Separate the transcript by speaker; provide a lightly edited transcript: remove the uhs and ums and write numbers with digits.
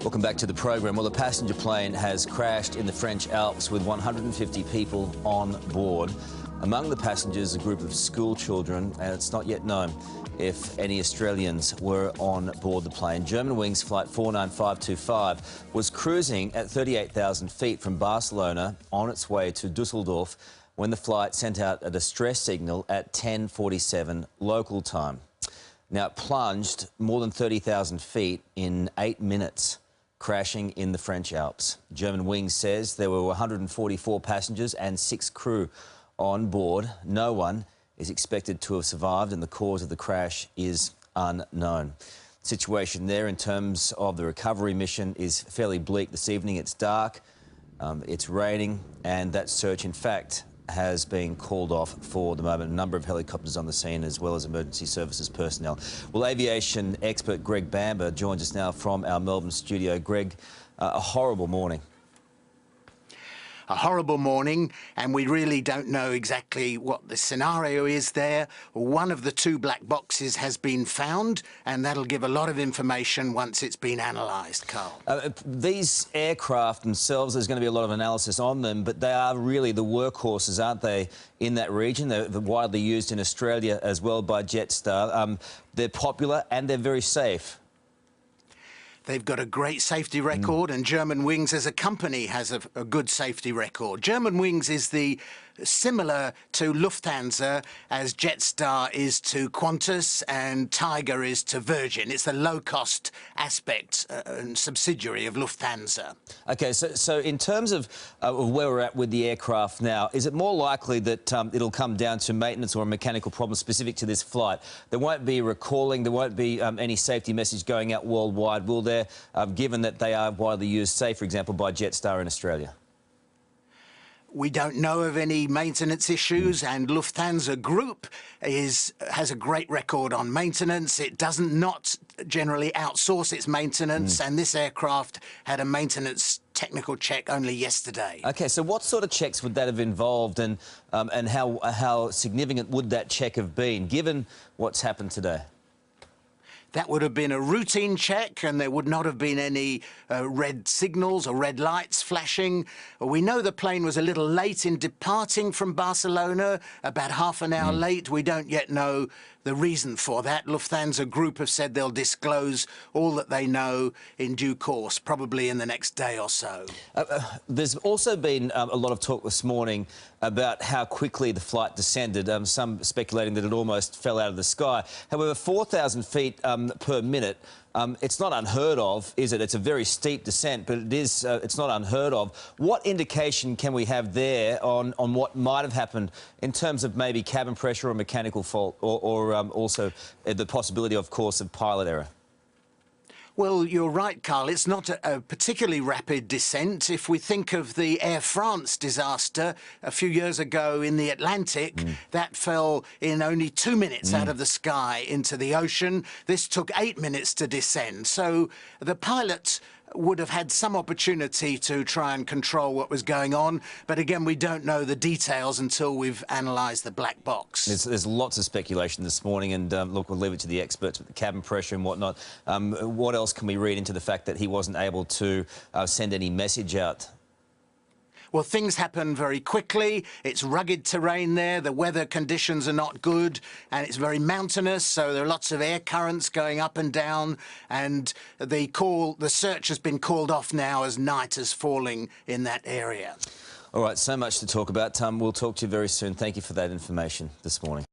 Speaker 1: Welcome back to the program. Well, a passenger plane has crashed in the French Alps with 150 people on board. Among the passengers, a group of school children, and it's not yet known if any Australians were on board the plane. Germanwings flight 49525 was cruising at 38,000 feet from Barcelona on its way to Dusseldorf when the flight sent out a distress signal at 10:47 local time. Now, it plunged more than 30,000 feet in 8 minutes, crashing in the French Alps. Germanwings says there were 144 passengers and 6 crew on board. No one is expected to have survived, and the cause of the crash is unknown. The situation there in terms of the recovery mission is fairly bleak this evening. It's dark, it's raining, and that search, in fact, has been called off for the moment. A number of helicopters on the scene as well as emergency services personnel. Well, aviation expert Greg Bamber joins us now from our Melbourne studio. Greg, a horrible morning.
Speaker 2: A horrible morning, and we really don't know exactly what the scenario is there. One of the 2 black boxes has been found, and that'll give a lot of information once it's been analysed, Carl.
Speaker 1: These aircraft themselves, there's going to be a lot of analysis on them, but they are really the workhorses, aren't they, in that region? They're widely used in Australia as well by Jetstar. They're popular and they're very safe.
Speaker 2: They've got a great safety record, and Germanwings as a company has a good safety record. Germanwings is similar to Lufthansa as Jetstar is to Qantas and Tiger is to Virgin. It's the low-cost aspect and subsidiary of Lufthansa.
Speaker 1: OK, so in terms of where we're at with the aircraft now, is it more likely that it'll come down to maintenance or a mechanical problem specific to this flight? There won't be recalling, there won't be any safety message going out worldwide, will there, given that they are widely used, say, for example, by Jetstar in Australia?
Speaker 2: We don't know of any maintenance issues, and Lufthansa Group has a great record on maintenance. It doesn't not generally outsource its maintenance, and this aircraft had a maintenance technical check only yesterday. OK,
Speaker 1: so what sort of checks would that have involved, and how significant would that check have been, given what's happened today?
Speaker 2: That would have been a routine check, and there would not have been any red signals or red lights flashing. We know the plane was a little late in departing from Barcelona, about half an hour late. We don't yet know the reason for that. Lufthansa Group have said they'll disclose all that they know in due course, probably in the next day or so.
Speaker 1: There's also been a lot of talk this morning about how quickly the flight descended, some speculating that it almost fell out of the sky. However, 4,000 feet per minute, it's not unheard of, is it? It's a very steep descent, but it's not unheard of. What indication can we have there on what might have happened in terms of maybe cabin pressure or mechanical fault, or also the possibility, of course, of pilot error?
Speaker 2: Well, you're right, Carl. It's not a particularly rapid descent. If we think of the Air France disaster a few years ago in the Atlantic, that fell in only 2 minutes out of the sky into the ocean. This took 8 minutes to descend. So the pilot would have had some opportunity to try and control what was going on. But again, we don't know the details until we've analysed the black box.
Speaker 1: There's lots of speculation this morning, and look, we'll leave it to the experts with the cabin pressure and whatnot. What else can we read into the fact that he wasn't able to send any message out?
Speaker 2: Well, things happen very quickly. It's rugged terrain there. The weather conditions are not good, and it's very mountainous, so there are lots of air currents going up and down, and the search has been called off now as night is falling in that area.
Speaker 1: All right, so much to talk about. We'll talk to you very soon. Thank you for that information this morning.